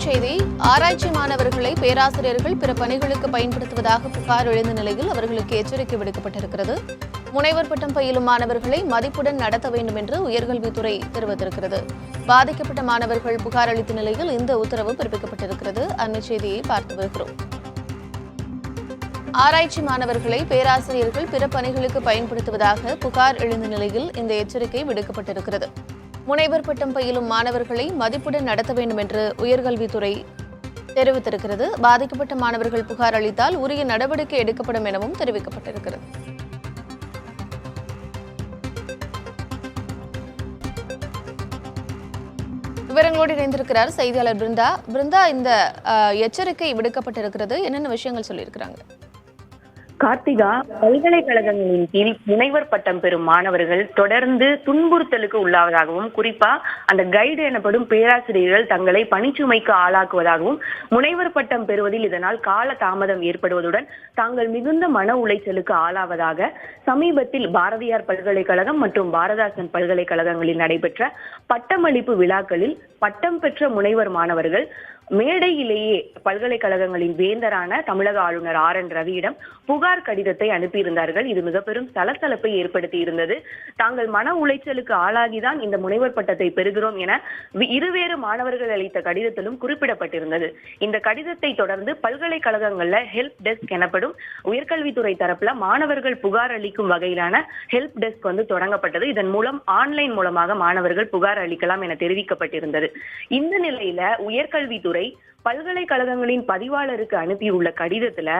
அண்மைச் செய்தி. ஆராய்ச்சி மாணவர்களை பேராசிரியர்கள் பிற பணிகளுக்கு பயன்படுத்துவதாக புகார் எழுந்த நிலையில் அவர்களுக்கு எச்சரிக்கை விடுக்கப்பட்டிருக்கிறது. முனைவர் பட்டம் பயிலும் மாணவர்களை மதிப்புடன் நடத்த வேண்டும் என்று உயர்கல்வித்துறை தெரிவித்திருக்கிறது. பாதிக்கப்பட்ட மாணவர்கள் புகார் அளித்த நிலையில் இந்த உத்தரவு பிறப்பிக்கப்பட்டிருக்கிறது. அண்மைச் செய்தியை பார்த்து வருகிறோம். ஆராய்ச்சி மாணவர்களை பேராசிரியர்கள் பிற பணிகளுக்கு பயன்படுத்துவதாக புகார் எழுந்த நிலையில் இந்த எச்சரிக்கை விடுக்கப்பட்டிருக்கிறது. முனைவர் பட்டம் பயிலும் மாணவர்களை மதிப்புடன் நடத்த வேண்டும் என்று உயர்கல்வித்துறை தெரிவித்திருக்கிறது. பாதிக்கப்பட்ட மாணவர்கள் புகார் அளித்தால் உரிய நடவடிக்கை எடுக்கப்படும் எனவும் தெரிவிக்கப்பட்டிருக்கிறது. விவரங்களோடு இணைந்திருக்கிறார் செய்தியாளர் பிருந்தா. இந்த எச்சரிக்கை விடுக்கப்பட்டிருக்கிறது, என்னென்ன விஷயங்கள் சொல்லியிருக்கிறாங்க? கார்த்திகா, பல்கலைக்கழகங்களின் கீழ் முனைவர் பட்டம் பெறும் மாணவர்கள் தொடர்ந்து துன்புறுத்தலுக்கு உள்ளாவதாகவும், குறிப்பா அந்த கைடு எனப்படும் பேராசிரியர்கள் தங்களை பணிச்சுமைக்கு ஆளாக்குவதாகவும், முனைவர் பட்டம் பெறுவதில் இதனால் கால தாமதம் ஏற்படுவதுடன் தாங்கள் மிகுந்த மன உளைச்சலுக்கு ஆளாவதாக சமீபத்தில் பாரதியார் பல்கலைக்கழகம் மற்றும் பாரதாசன் பல்கலைக்கழகங்களில் நடைபெற்ற பட்டமளிப்பு விழாக்களில் பட்டம் பெற்ற முனைவர் மாணவர்கள் மேடையிலேயே பல்கலைக்கழகங்களின் வேந்தரான தமிழக ஆளுநர் RN ரவியிடம் புகார் கடிதத்தை அனுப்பியிருந்தார்கள். இது மிக பெரும் சலசலப்பை ஏற்படுத்தி இருந்தது. தாங்கள் மன உளைச்சலுக்கு ஆளாகிதான் இந்த முனைவர் பட்டத்தை பெறுகிறோம் என இருவேறு மாணவர்கள் அளித்த கடிதத்திலும் குறிப்பிடப்பட்டிருந்தது. இந்த கடிதத்தை தொடர்ந்து பல்கலைக்கழகங்கள்ல ஹெல்ப் டெஸ்க் எனப்படும் உயர்கல்வித்துறை தரப்புல மாணவர்கள் புகார் அளிக்கும் வகையிலான ஹெல்ப் டெஸ்க் தொடங்கப்பட்டது. இதன் மூலம் ஆன்லைன் மூலமாக மாணவர்கள் புகார் அளிக்கலாம் என தெரிவிக்கப்பட்டிருந்தது. இந்த நிலையில உயர்கல்வித்துறை பல்கலைக்கழகங்களின் பதிவாளருக்கு அனுப்பியுள்ள கடிதத்துல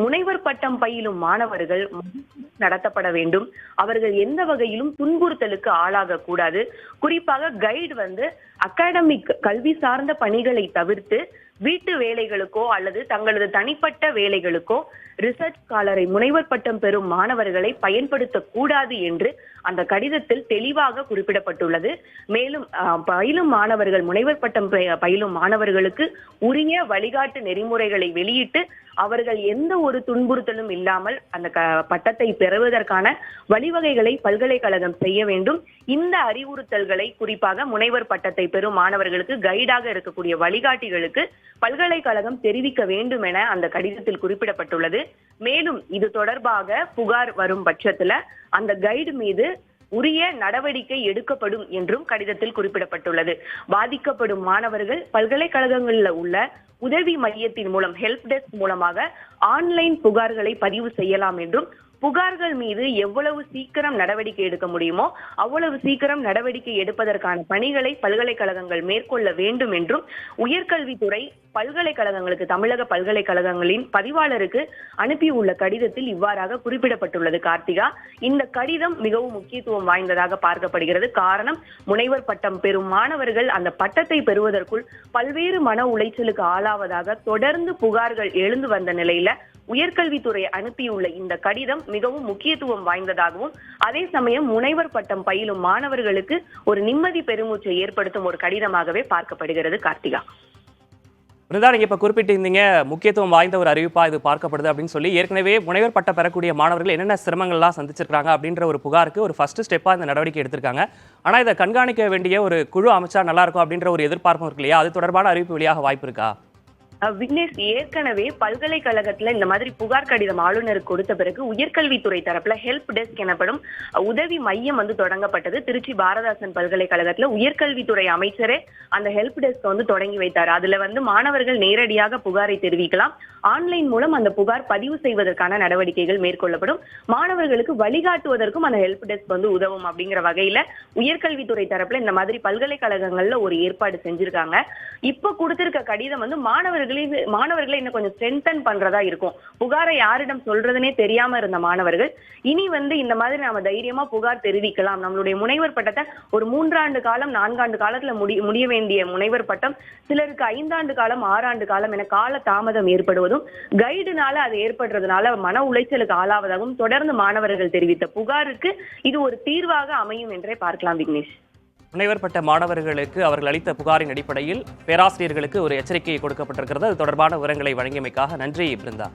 முனைவர் பட்டம் பயிலும் மாணவர்கள் நடத்தப்பட வேண்டும், அவர்கள் எந்த வகையிலும் துன்புறுத்தலுக்கு ஆளாக கூடாது, குறிப்பாக கைடு அகாடமிக் கல்வி சார்ந்த பணிகளை தவிர்த்து வீட்டு வேலைகளுக்கோ அல்லது தங்களது தனிப்பட்ட வேலைகளுக்கோ ரிசர்ச் ஸ்காலரை முனைவர் பட்டம் பெறும் மாணவர்களை பயன்படுத்தக்கூடாது என்று அந்த கடிதத்தில் தெளிவாக குறிப்பிடப்பட்டுள்ளது. மேலும் பயிலும் மாணவர்கள் முனைவர் பட்டம் பயிலும் மாணவர்களுக்கு உரிய வழிகாட்டு நெறிமுறைகளை வெளியிட்டு அவர்கள் எந்த ஒரு துன்புறுத்தலும் இல்லாமல் அந்த பட்டத்தை பெறுவதற்கான வழிவகைகளை பல்கலைக்கழகம் செய்ய வேண்டும். இந்த அறிவுறுத்தல்களை குறிப்பாக முனைவர் பட்டத்தை பெறும் மாணவர்களுக்கு கைடாக இருக்கக்கூடிய வழிகாட்டிகளுக்கு பல்கலைக்கழகம் தெரிவிக்க வேண்டும் என அந்த கடிதத்தில் குறிப்பிடப்பட்டுள்ளது. மேலும் இது தொடர்பாக புகார் வரும் பட்சத்துல அந்த கைடு மீது உரிய நடவடிக்கை எடுக்கப்படும் என்றும் கடிதத்தில் குறிப்பிடப்பட்டுள்ளது. பாதிக்கப்படும் மாணவர்கள் பல்கலைக்கழகங்களில் உள்ள உதவி மையத்தின் மூலம் ஹெல்ப் டெஸ்க் மூலமாக ஆன்லைன் புகார்களை பதிவு செய்யலாம் என்றும், புகார்கள் மீது எவ்வளவு சீக்கிரம் நடவடிக்கை எடுக்க முடியுமோ அவ்வளவு சீக்கிரம் நடவடிக்கை எடுப்பதற்கான பணிகளை பல்கலைக்கழகங்கள் மேற்கொள்ள வேண்டும் என்றும் உயர்கல்வித்துறை பல்கலைக்கழகங்களுக்கு, தமிழக பல்கலைக்கழகங்களின் பதிவாளருக்கு அனுப்பியுள்ள கடிதத்தில் இவ்வாறாக குறிப்பிடப்பட்டுள்ளது. கார்த்திகா, இந்த கடிதம் மிகவும் முக்கியத்துவம் வாய்ந்ததாக பார்க்கப்படுகிறது. காரணம், முனைவர் பட்டம் பெறும் மாணவர்கள் அந்த பட்டத்தை பெறுவதற்குள் பல்வேறு மன உளைச்சலுக்கு ஆளாவதாக தொடர்ந்து புகார்கள் எழுந்து வந்த நிலையில உயர்கல்வித்துறை அனுப்பியுள்ள இந்த கடிதம் மிகவும் முக்கியத்துவம் வாய்ந்ததாகவும், அதே சமயம் முனைவர் பட்டம் பயிலும் மாணவர்களுக்கு ஒரு நிம்மதி பெருமூச்சை ஏற்படுத்தும் ஒரு கடிதமாகவே பார்க்கப்படுகிறது. கார்த்திகா, நீங்க இப்ப குறிப்பிட்டிருந்தீங்க முக்கியத்துவம் வாய்ந்த ஒரு அறிவிப்பா இது பார்க்கப்படுது அப்படின்னு சொல்லி. ஏற்கனவே முனைவர் பட்டம் பெறக்கூடிய மாணவர்கள் என்னென்ன சிரமங்கள்லாம் சந்திச்சிருக்காங்க அப்படின்ற ஒரு புகாருக்கு ஒரு ஃபர்ஸ்ட் ஸ்டெப்பா இந்த நடவடிக்கை எடுத்திருக்காங்க. ஆனா இதை கண்காணிக்க வேண்டிய ஒரு குழு அமைச்சா நல்லா இருக்கும் அப்படின்ற ஒரு எதிர்பார்ப்பும் இருக்கு இல்லையா? அது தொடர்பான அறிவிப்பு வெளியாக வாய்ப்பு இருக்கா? விக்னேஷ், ஏற்கனவே பல்கலைக்கழகத்துல இந்த மாதிரி புகார் கடிதம் ஆளுநருக்கு கொடுத்த பிறகு உயர்கல்வித்துறை தரப்புல ஹெல்ப் டெஸ்க் எனப்படும் உதவி மையம் தொடங்கப்பட்டது. திருச்சி பாரதாசன் பல்கலைக்கழகத்துல உயர்கல்வித்துறை அமைச்சரே அந்த ஹெல்ப் டெஸ்க் தொடங்கி வைத்தார். அதுல மாணவர்கள் நேரடியாக புகாரை தெரிவிக்கலாம். ஆன்லைன் மூலம் அந்த புகார் பதிவு செய்வதற்கான நடவடிக்கைகள் மேற்கொள்ளப்படும். மாணவர்களுக்கு வழிகாட்டுவதற்கும் அந்த ஹெல்ப் டெஸ்க் உதவும் அப்படிங்கிற வகையில உயர்கல்வித்துறை தரப்புல இந்த மாதிரி பல்கலைக்கழகங்கள்ல ஒரு ஏற்பாடு செஞ்சிருக்காங்க. இப்ப கொடுத்திருக்க கடிதம் மாணவர்களை இன்னும் கொஞ்சம் ஸ்ட்ரென்தன் பண்றதா இருக்கும். புகாரை யாரிடம் சொல்றதுனே தெரியாம இருந்த மாணவர்கள் இனி இந்த மாதிரி நாம தைரியமா புகார் தெரிவிக்கலாம். நம்மளுடைய முனைவர் பட்டத்தை ஒரு 3 ஆண்டு காலம் 4 ஆண்டு காலத்துல முடிய வேண்டிய முனைவர் பட்டம் சிலருக்கு 5 ஆண்டு காலம் 6 ஆண்டு காலம் என கால தாமதம் ஏற்படுவதும், கைடுனால அது ஏற்படுறதுனால மன உளைச்சலுக்கு ஆளாவதாகவும் தொடர்ந்து மாணவர்கள் தெரிவித்த புகாருக்கு இது ஒரு தீர்வாக அமையும் என்றே பார்க்கலாம். விக்னேஷ், முனைவர் பட்ட மாணவர்களுக்கு அவர்கள் அளித்த புகாரின் அடிப்படையில் பேராசிரியர்களுக்கு ஒரு எச்சரிக்கை கொடுக்கப்பட்டிருக்கிறது. அது தொடர்பான விவரங்களை வழங்கியமைக்காக நன்றி பிருந்தா.